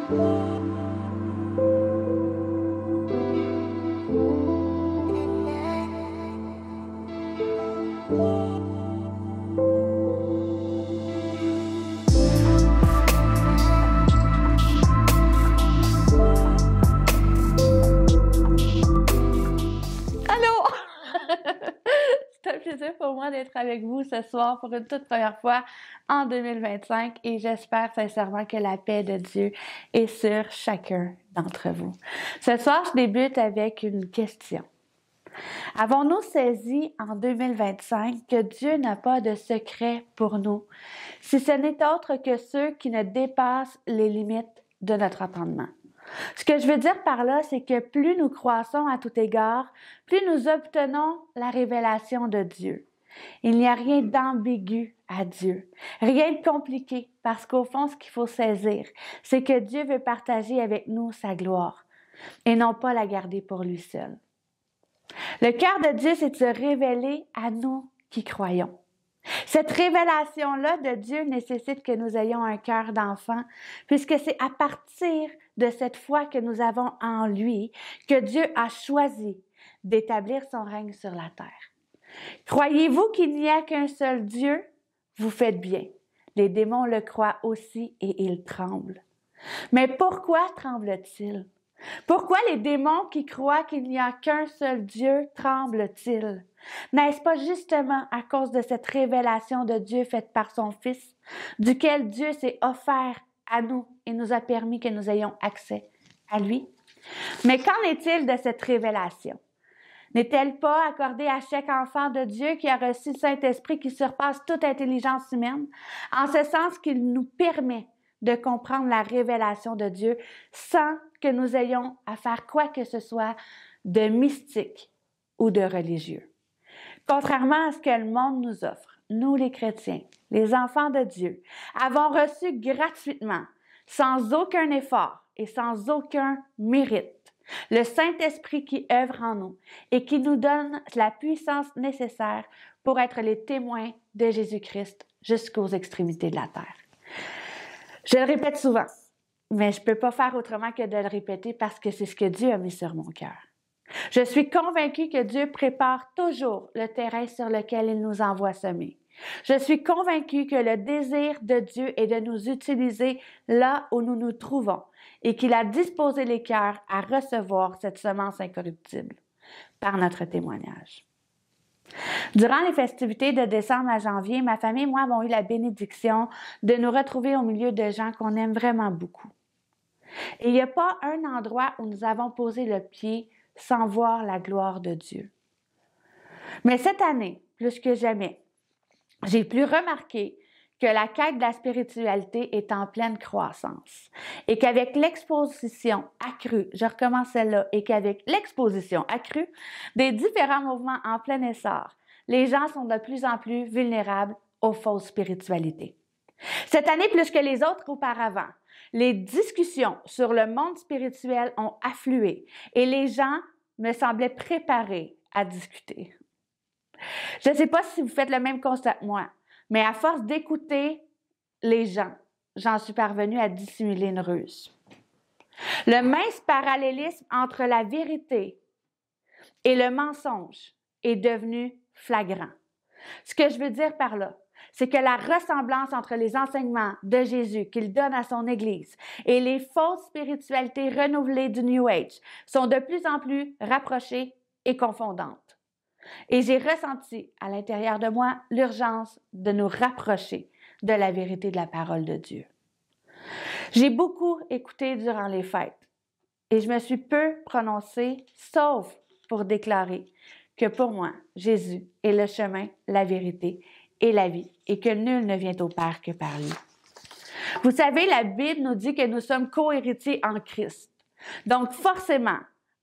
C'est un plaisir pour moi d'être avec vous ce soir pour une toute première fois en 2025 et j'espère sincèrement que la paix de Dieu est sur chacun d'entre vous. Ce soir, je débute avec une question. Avons-nous saisi en 2025 que Dieu n'a pas de secret pour nous, si ce n'est autre que ceux qui ne dépassent les limites de notre entendement? Ce que je veux dire par là, c'est que plus nous croissons à tout égard, plus nous obtenons la révélation de Dieu. Il n'y a rien d'ambigu à Dieu, rien de compliqué, parce qu'au fond, ce qu'il faut saisir, c'est que Dieu veut partager avec nous sa gloire et non pas la garder pour lui seul. Le cœur de Dieu, c'est de se révéler à nous qui croyons. Cette révélation-là de Dieu nécessite que nous ayons un cœur d'enfant, puisque c'est à partir de cette foi que nous avons en lui que Dieu a choisi d'établir son règne sur la terre. Croyez-vous qu'il n'y a qu'un seul Dieu? Vous faites bien. Les démons le croient aussi et ils tremblent. Mais pourquoi tremblent-ils? Pourquoi les démons qui croient qu'il n'y a qu'un seul Dieu tremblent-ils? N'est-ce pas justement à cause de cette révélation de Dieu faite par son Fils, duquel Dieu s'est offert à nous et nous a permis que nous ayons accès à lui? Mais qu'en est-il de cette révélation? N'est-elle pas accordée à chaque enfant de Dieu qui a reçu le Saint-Esprit qui surpasse toute intelligence humaine, en ce sens qu'il nous permet de comprendre la révélation de Dieu sans que nous ayons à faire quoi que ce soit de mystique ou de religieux. Contrairement à ce que le monde nous offre, nous les chrétiens, les enfants de Dieu, avons reçu gratuitement, sans aucun effort et sans aucun mérite, le Saint-Esprit qui œuvre en nous et qui nous donne la puissance nécessaire pour être les témoins de Jésus-Christ jusqu'aux extrémités de la terre. Je le répète souvent, mais je ne peux pas faire autrement que de le répéter parce que c'est ce que Dieu a mis sur mon cœur. Je suis convaincue que Dieu prépare toujours le terrain sur lequel il nous envoie semer. Je suis convaincue que le désir de Dieu est de nous utiliser là où nous nous trouvons et qu'il a disposé les cœurs à recevoir cette semence incorruptible par notre témoignage. Durant les festivités de décembre à janvier, ma famille et moi avons eu la bénédiction de nous retrouver au milieu de gens qu'on aime vraiment beaucoup. Et il n'y a pas un endroit où nous avons posé le pied sans voir la gloire de Dieu. Mais cette année, plus que jamais, j'ai pu remarquer que la quête de la spiritualité est en pleine croissance et qu'avec l'exposition accrue, je recommence celle-là, et qu'avec l'exposition accrue des différents mouvements en plein essor, les gens sont de plus en plus vulnérables aux fausses spiritualités. Cette année, plus que les autres auparavant, les discussions sur le monde spirituel ont afflué et les gens me semblaient préparés à discuter. Je ne sais pas si vous faites le même constat que moi, mais à force d'écouter les gens, j'en suis parvenue à dissimuler une ruse. Le mince parallélisme entre la vérité et le mensonge est devenu flagrant. Ce que je veux dire par là, c'est que la ressemblance entre les enseignements de Jésus qu'il donne à son Église et les fausses spiritualités renouvelées du New Age sont de plus en plus rapprochées et confondantes. Et j'ai ressenti à l'intérieur de moi l'urgence de nous rapprocher de la vérité de la parole de Dieu. J'ai beaucoup écouté durant les fêtes et je me suis peu prononcée, sauf pour déclarer que pour moi, Jésus est le chemin, la vérité et la vie et que nul ne vient au Père que par lui. Vous savez, la Bible nous dit que nous sommes co-héritiers en Christ. Donc forcément,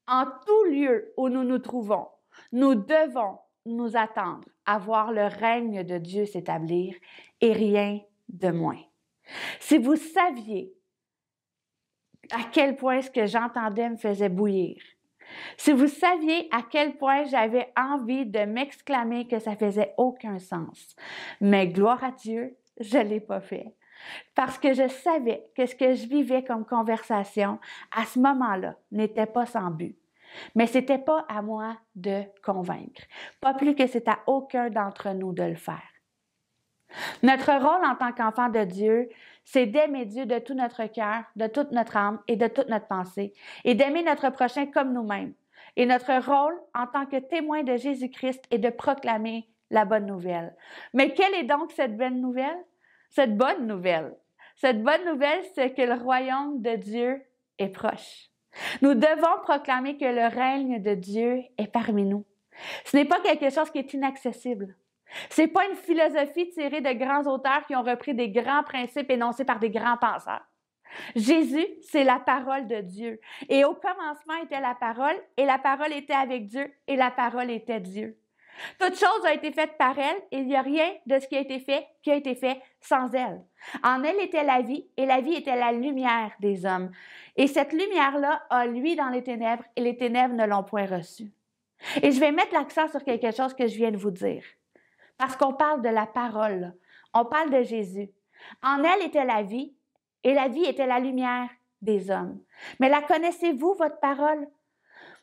en tout lieu où nous nous trouvons, nous devons nous attendre à voir le règne de Dieu s'établir et rien de moins. Si vous saviez à quel point ce que j'entendais me faisait bouillir, si vous saviez à quel point j'avais envie de m'exclamer que ça faisait aucun sens, mais gloire à Dieu, je ne l'ai pas fait. Parce que je savais que ce que je vivais comme conversation à ce moment-là n'était pas sans but. Mais ce n'était pas à moi de convaincre. Pas plus que c'est à aucun d'entre nous de le faire. Notre rôle en tant qu'enfant de Dieu, c'est d'aimer Dieu de tout notre cœur, de toute notre âme et de toute notre pensée, et d'aimer notre prochain comme nous-mêmes. Et notre rôle en tant que témoin de Jésus-Christ est de proclamer la bonne nouvelle. Mais quelle est donc cette bonne nouvelle? Cette bonne nouvelle. Cette bonne nouvelle, c'est que le royaume de Dieu est proche. Nous devons proclamer que le règne de Dieu est parmi nous. Ce n'est pas quelque chose qui est inaccessible. Ce n'est pas une philosophie tirée de grands auteurs qui ont repris des grands principes énoncés par des grands penseurs. Jésus, c'est la parole de Dieu. Et au commencement était la parole, et la parole était avec Dieu, et la parole était Dieu. Toute chose a été faite par elle, et il n'y a rien de ce qui a été fait sans elle. En elle était la vie, et la vie était la lumière des hommes. Et cette lumière-là a lui dans les ténèbres, et les ténèbres ne l'ont point reçue. Et je vais mettre l'accent sur quelque chose que je viens de vous dire. Parce qu'on parle de la parole, on parle de Jésus. En elle était la vie, et la vie était la lumière des hommes. Mais la connaissez-vous, votre parole?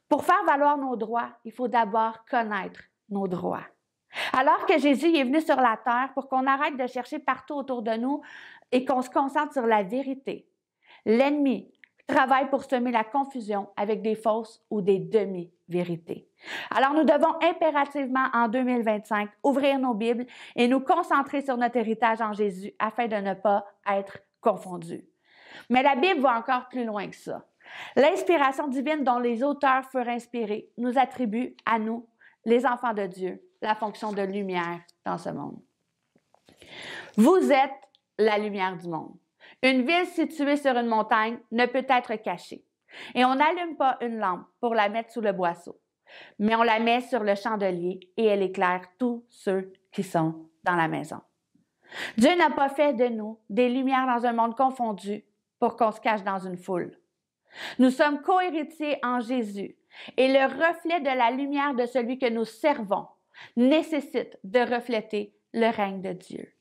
Pour faire valoir nos droits, il faut d'abord connaître nos droits. Alors que Jésus est venu sur la terre pour qu'on arrête de chercher partout autour de nous et qu'on se concentre sur la vérité, l'ennemi travaille pour semer la confusion avec des fausses ou des demi-vérités. Alors nous devons impérativement en 2025 ouvrir nos Bibles et nous concentrer sur notre héritage en Jésus afin de ne pas être confondus. Mais la Bible va encore plus loin que ça. L'inspiration divine dont les auteurs furent inspirés nous attribue à nous, les enfants de Dieu, la fonction de lumière dans ce monde. Vous êtes la lumière du monde. Une ville située sur une montagne ne peut être cachée. Et on n'allume pas une lampe pour la mettre sous le boisseau, mais on la met sur le chandelier et elle éclaire tous ceux qui sont dans la maison. Dieu n'a pas fait de nous des lumières dans un monde confondu pour qu'on se cache dans une foule. Nous sommes co-héritiers en Jésus et le reflet de la lumière de celui que nous servons nécessite de refléter le règne de Dieu.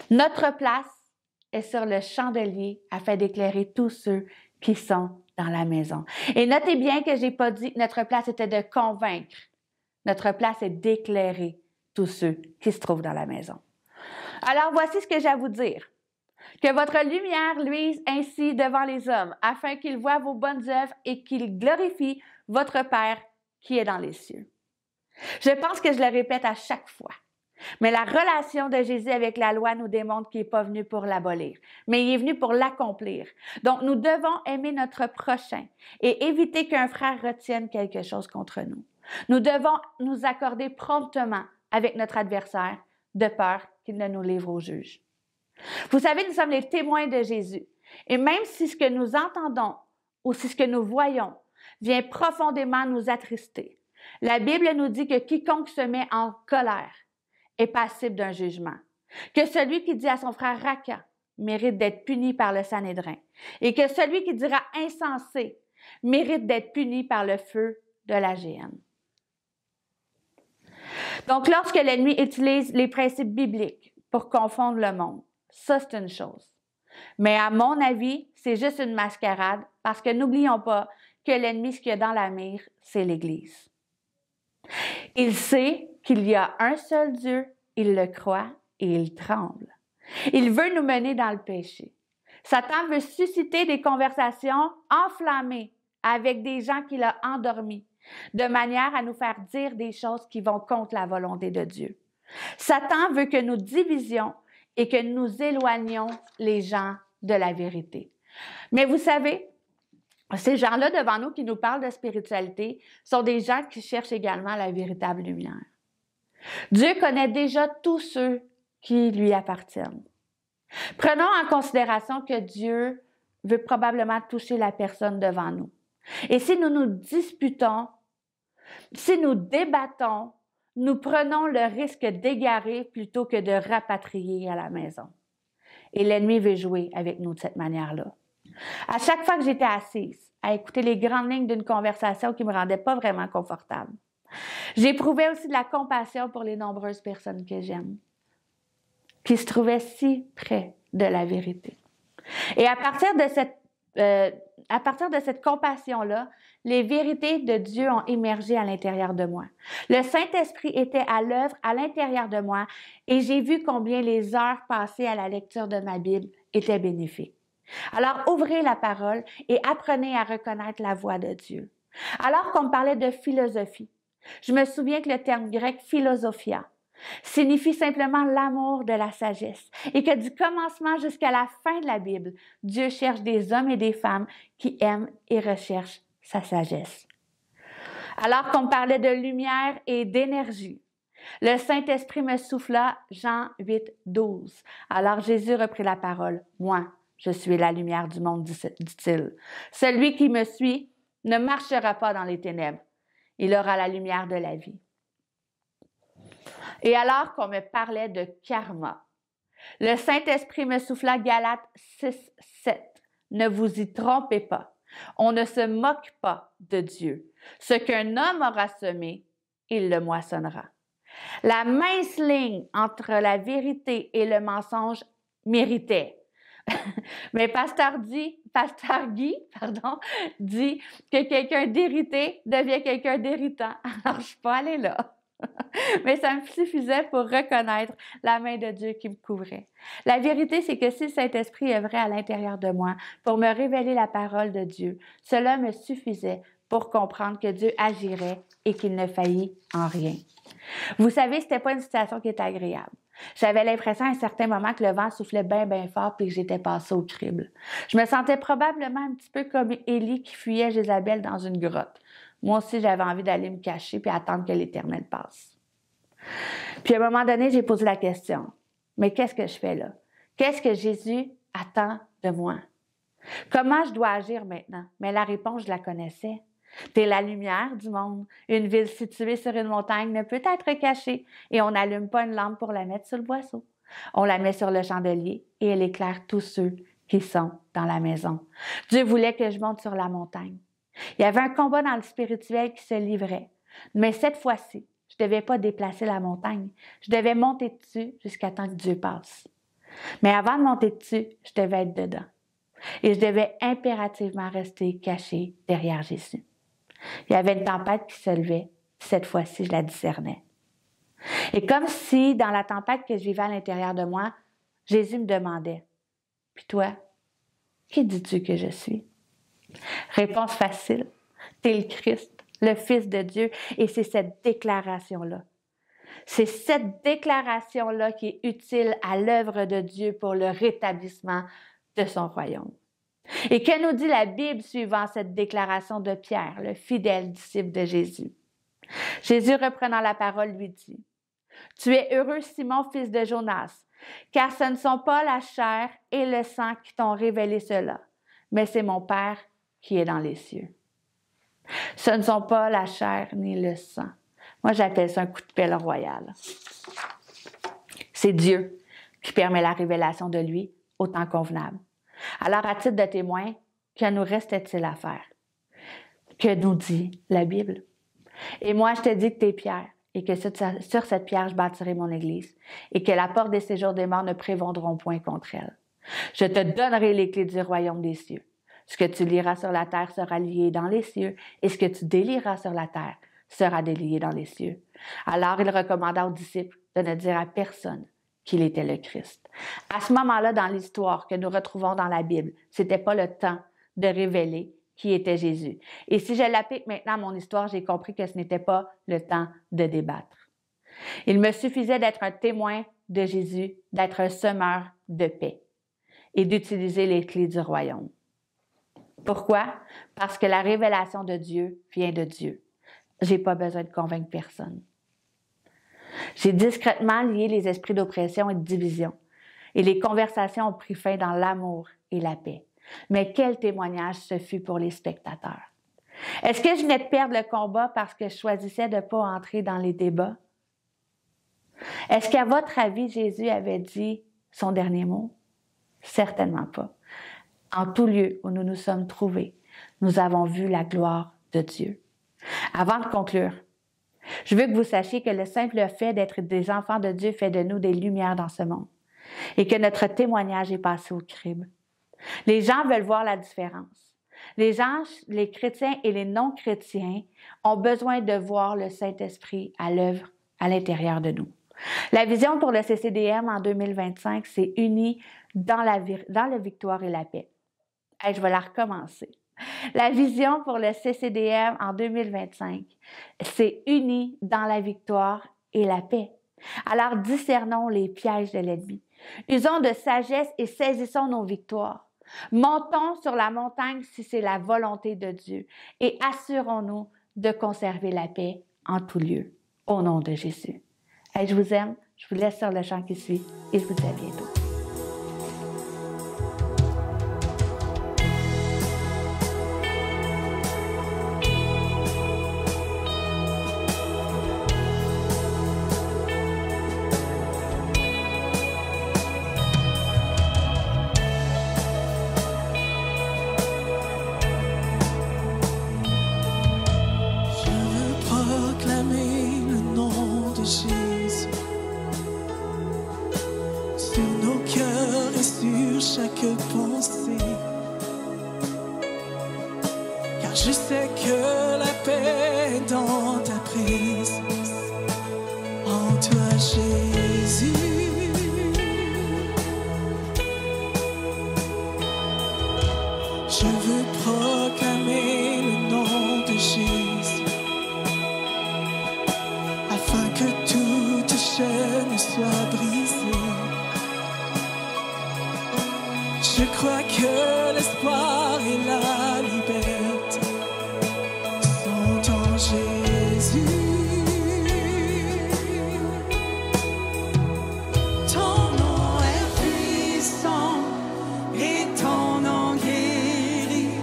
Notre place est sur le chandelier afin d'éclairer tous ceux qui sont dans la maison. Et notez bien que je n'ai pas dit que notre place était de convaincre. Notre place est d'éclairer tous ceux qui se trouvent dans la maison. Alors voici ce que j'ai à vous dire. Que votre lumière luise ainsi devant les hommes, afin qu'ils voient vos bonnes œuvres et qu'ils glorifient votre Père qui est dans les cieux. Je pense que je le répète à chaque fois. Mais la relation de Jésus avec la loi nous démontre qu'il n'est pas venu pour l'abolir, mais il est venu pour l'accomplir. Donc, nous devons aimer notre prochain et éviter qu'un frère retienne quelque chose contre nous. Nous devons nous accorder promptement avec notre adversaire de peur qu'il ne nous livre au juge. Vous savez, nous sommes les témoins de Jésus. Et même si ce que nous entendons ou si ce que nous voyons vient profondément nous attrister, la Bible nous dit que quiconque se met en colère est passible d'un jugement. Que celui qui dit à son frère raca mérite d'être puni par le Sanhédrin. Et que celui qui dira insensé mérite d'être puni par le feu de la géhenne. Donc, lorsque l'ennemi utilise les principes bibliques pour confondre le monde, ça, c'est une chose. Mais à mon avis, c'est juste une mascarade parce que n'oublions pas que l'ennemi, ce qu'il y a dans la mire, c'est l'Église. Il sait qu'il y a un seul Dieu, il le croit et il tremble. Il veut nous mener dans le péché. Satan veut susciter des conversations enflammées avec des gens qu'il a endormis, de manière à nous faire dire des choses qui vont contre la volonté de Dieu. Satan veut que nous divisions et que nous éloignions les gens de la vérité. Mais vous savez, ces gens-là devant nous qui nous parlent de spiritualité sont des gens qui cherchent également la véritable lumière. Dieu connaît déjà tous ceux qui lui appartiennent. Prenons en considération que Dieu veut probablement toucher la personne devant nous. Et si nous nous disputons, si nous débattons, nous prenons le risque d'égarer plutôt que de rapatrier à la maison. Et l'ennemi veut jouer avec nous de cette manière-là. À chaque fois que j'étais assise à écouter les grandes lignes d'une conversation qui ne me rendait pas vraiment confortable, j'éprouvais aussi de la compassion pour les nombreuses personnes que j'aime. qui se trouvait si près de la vérité. Et à partir de cette compassion-là, les vérités de Dieu ont émergé à l'intérieur de moi. Le Saint-Esprit était à l'œuvre à l'intérieur de moi et j'ai vu combien les heures passées à la lecture de ma Bible étaient bénéfiques. Alors, ouvrez la parole et apprenez à reconnaître la voix de Dieu. Alors qu'on me parlait de philosophie, je me souviens que le terme grec philosophia signifie simplement l'amour de la sagesse et que du commencement jusqu'à la fin de la Bible, Dieu cherche des hommes et des femmes qui aiment et recherchent sa sagesse. Alors qu'on me parlait de lumière et d'énergie, le Saint-Esprit me souffla Jean 8, 12. Alors Jésus reprit la parole. Moi, je suis la lumière du monde, dit-il. Celui qui me suit ne marchera pas dans les ténèbres. Il aura la lumière de la vie. Et alors qu'on me parlait de karma, le Saint-Esprit me souffla Galates 6, 7. Ne vous y trompez pas. On ne se moque pas de Dieu. Ce qu'un homme aura semé, il le moissonnera. La mince ligne entre la vérité et le mensonge méritait. Mais Pasteur Guy, dit que quelqu'un d'irrité devient quelqu'un d'irritant. Alors, je ne suis pas allée là. Mais ça me suffisait pour reconnaître la main de Dieu qui me couvrait. La vérité, c'est que si le Saint-Esprit œuvrait à l'intérieur de moi pour me révéler la parole de Dieu, cela me suffisait pour comprendre que Dieu agirait et qu'il ne faillit en rien. Vous savez, ce n'était pas une situation qui était agréable. J'avais l'impression à un certain moment que le vent soufflait bien, bien fort et que j'étais passée au crible. Je me sentais probablement un petit peu comme Élie qui fuyait Jézabel dans une grotte. Moi aussi, j'avais envie d'aller me cacher puis attendre que l'Éternel passe. Puis à un moment donné, j'ai posé la question, mais qu'est-ce que je fais là? Qu'est-ce que Jésus attend de moi? Comment je dois agir maintenant? Mais la réponse, je la connaissais. T'es la lumière du monde. Une ville située sur une montagne ne peut être cachée et on n'allume pas une lampe pour la mettre sur le boisseau. On la met sur le chandelier et elle éclaire tous ceux qui sont dans la maison. Dieu voulait que je monte sur la montagne. Il y avait un combat dans le spirituel qui se livrait. Mais cette fois-ci, je ne devais pas déplacer la montagne. Je devais monter dessus jusqu'à temps que Dieu passe. Mais avant de monter dessus, je devais être dedans. Et je devais impérativement rester caché derrière Jésus. Il y avait une tempête qui se levait. Cette fois-ci, je la discernais. Et comme si, dans la tempête que je vivais à l'intérieur de moi, Jésus me demandait, « Puis toi, qui dis-tu que je suis? » Réponse facile, « T'es le Christ, le Fils de Dieu. » Et c'est cette déclaration-là. C'est cette déclaration-là qui est utile à l'œuvre de Dieu pour le rétablissement de son royaume. Et que nous dit la Bible suivant cette déclaration de Pierre, le fidèle disciple de Jésus? Jésus, reprenant la parole, lui dit, « Tu es heureux, Simon, fils de Jonas, car ce ne sont pas la chair et le sang qui t'ont révélé cela, mais c'est mon Père qui est dans les cieux. » Ce ne sont pas la chair ni le sang. Moi, j'appelle ça un coup de pelle royal. C'est Dieu qui permet la révélation de lui au temps convenable. Alors, à titre de témoin, que nous reste-t-il à faire? Que nous dit la Bible? Et moi, je te dis que tu es Pierre, et que sur cette pierre, je bâtirai mon Église, et que la porte des séjours des morts ne prévaudront point contre elle. Je te donnerai les clés du royaume des cieux. Ce que tu liras sur la terre sera lié dans les cieux, et ce que tu délieras sur la terre sera délié dans les cieux. Alors, il recommanda aux disciples de ne dire à personne qu'il était le Christ. À ce moment-là, dans l'histoire que nous retrouvons dans la Bible, c'était pas le temps de révéler qui était Jésus. Et si je l'applique maintenant à mon histoire, j'ai compris que ce n'était pas le temps de débattre. Il me suffisait d'être un témoin de Jésus, d'être un semeur de paix et d'utiliser les clés du royaume. Pourquoi? Parce que la révélation de Dieu vient de Dieu. J'ai pas besoin de convaincre personne. J'ai discrètement lié les esprits d'oppression et de division. Et les conversations ont pris fin dans l'amour et la paix. Mais quel témoignage ce fut pour les spectateurs. Est-ce que je venais de perdre le combat parce que je choisissais de ne pas entrer dans les débats? Est-ce qu'à votre avis, Jésus avait dit son dernier mot? Certainement pas. En tout lieu où nous nous sommes trouvés, nous avons vu la gloire de Dieu. Avant de conclure, je veux que vous sachiez que le simple fait d'être des enfants de Dieu fait de nous des lumières dans ce monde. et que notre témoignage est passé au crible. Les gens veulent voir la différence. Les gens, les chrétiens et les non-chrétiens ont besoin de voir le Saint-Esprit à l'œuvre à l'intérieur de nous. La vision pour le CCDM en 2025, c'est uni dans la victoire et la paix. Hey, je vais la recommencer. La vision pour le CCDM en 2025, c'est uni dans la victoire et la paix. Alors discernons les pièges de l'ennemi. Usons de sagesse et saisissons nos victoires. Montons sur la montagne si c'est la volonté de Dieu et assurons-nous de conserver la paix en tout lieu. Au nom de Jésus. Hey, je vous aime, je vous laisse sur le chant qui suit et je vous dis à bientôt. Chaque pensée, car je sais que la paix est dans ta présence, en toi Jésus. Je veux proclamer le nom de Jésus, afin que toute chaîne soit brisée. Je crois que l'espoir et la liberté sont en Jésus. Ton nom est puissant et ton nom guérit.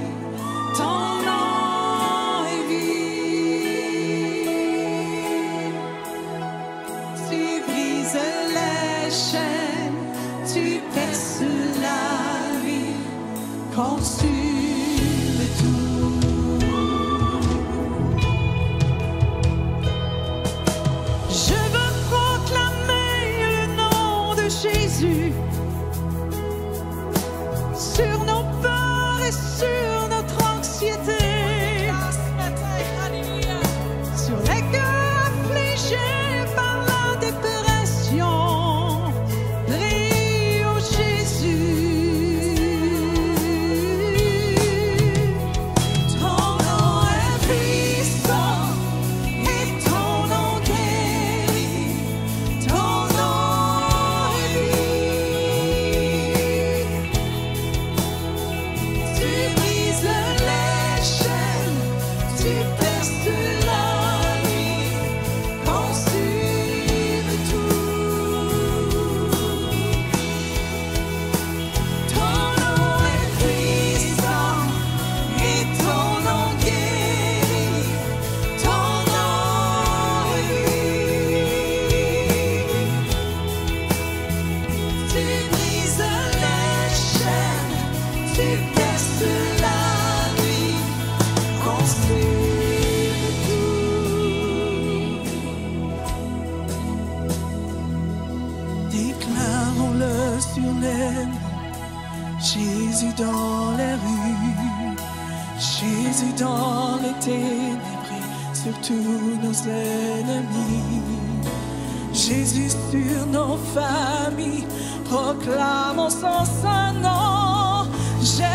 Ton nom est vie. Tu brises les chaînes, tu perces la consume tout. Je veux proclamer le nom de Jésus sur nos peurs et sur notre anxiété, sur les cœurs affligés par la dépression. Brille, ô Jésus. Déclarons-le sur les monts, Jésus dans les rues, Jésus dans les ténèbres, sur tous nos ennemis. Jésus sur nos familles, proclamons son saint nom. Jésus.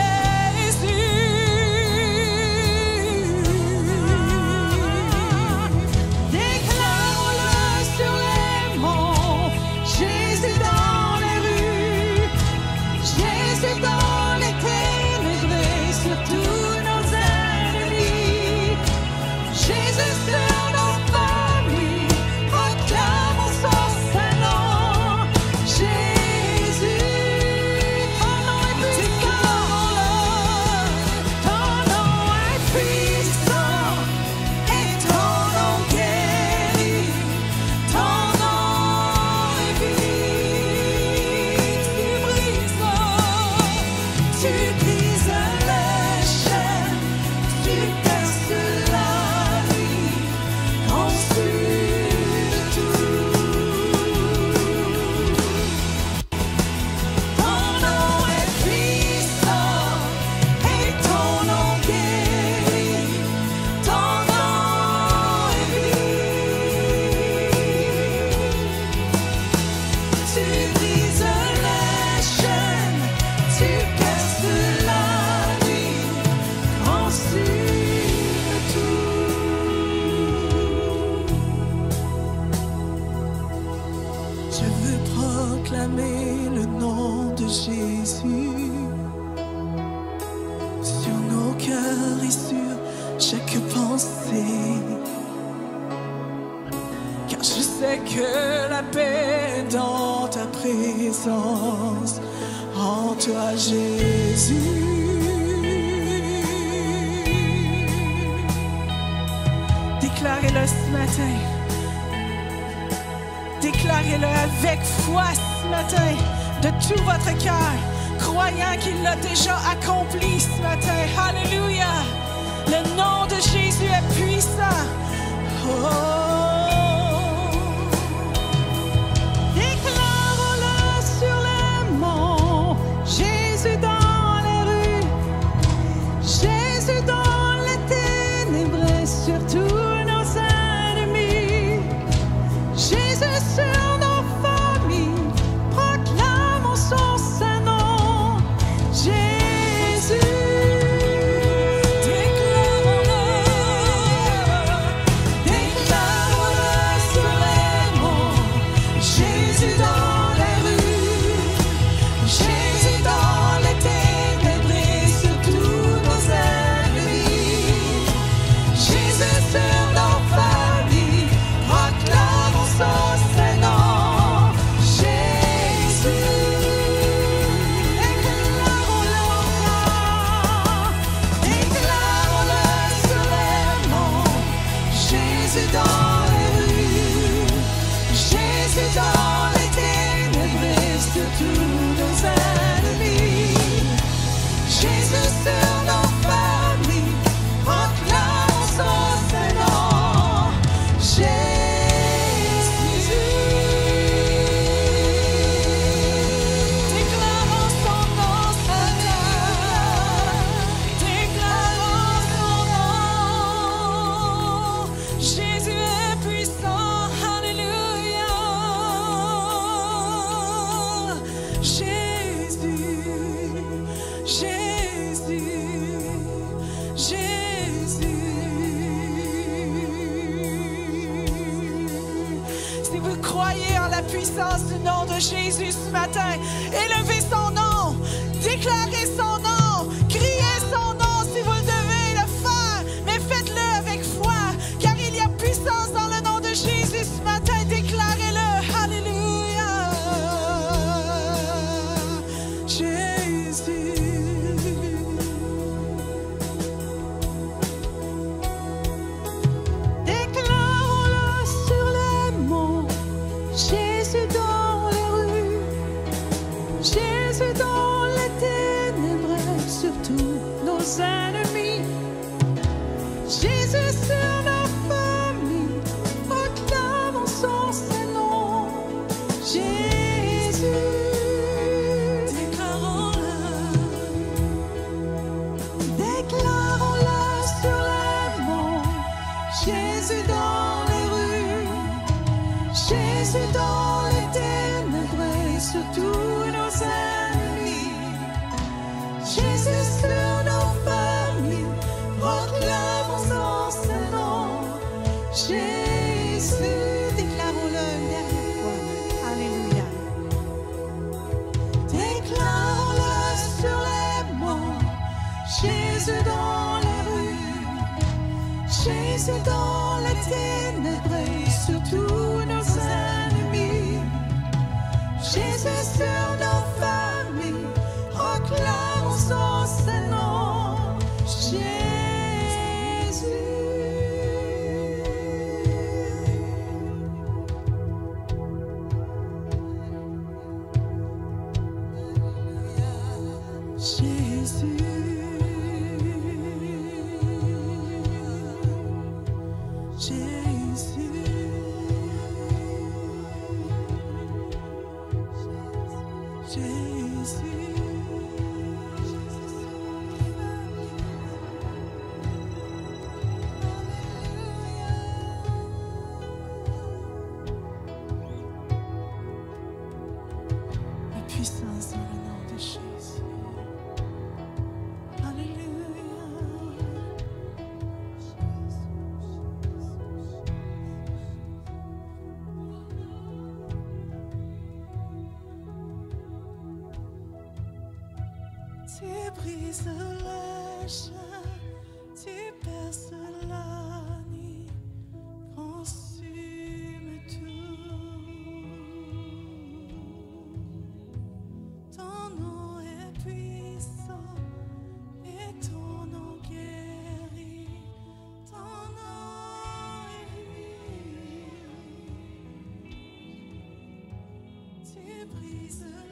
Jésus, ton nom est que la paix est dans ta présence, en toi Jésus. Déclarez-le ce matin. Déclarez-le avec foi ce matin, de tout votre cœur, croyant qu'il l'a déjà accompli ce matin. Alléluia! Le nom de Jésus est puissant. Oh. Déclarons-le sur les monts, Jésus dans les rues, Jésus dans les ténèbres, et sur tous nos ennemis. Jésus sur nos familles, proclamons son saint nom. Jésus, déclarons-le sur les monts. Jésus dans les rues, Jésus dans les ténèbres, et sur tous nos ennemis. Jésus sur nos familles, proclamons son saint nom. Jésus, déclarons-le sur les monts. Jésus dans les rues, Jésus dans les ténèbres, et sur tous nos ennemis. Jésus sur nos familles, proclamons son saint nom. Jésus, déclarons son nom, Seigneur. Déclarons son nom. Jésus est puissant, alléluia. Jésus, si vous croyez en la puissance du nom de Jésus ce matin, élevez son nom, déclarez son nom, criez son nom si vous le devez le faire, mais faites-le avec foi, car il y a puissance dans le nom de Jésus ce matin, déclarez-le, alléluia. Jésus. Déclarons-le sur les monts, Jésus dans les rues, Jésus dans les ténèbres, sur tous nos ennemis. Jésus sur nos familles, proclamons son saint nom. Jésus, déclarons-le sur les monts. Jésus dans les rues, Jésus dans les ténèbres, et sur tous nos ennemis. Jésus sur nos familles, proclamons son saint nom. Jésus, déclarons-le une dernière fois. Alléluia. Déclarons-le sur les monts. Jésus dans les rues, Jésus dans les ténèbres, et sur tous nos ennemis. Jésus sur nos familles, proclamons son saint nom. Jésus. La puissance dans le nom de Jésus. Alléluia. Tu brises la chaîne, tu perces la nuit, consume tout. Jésus.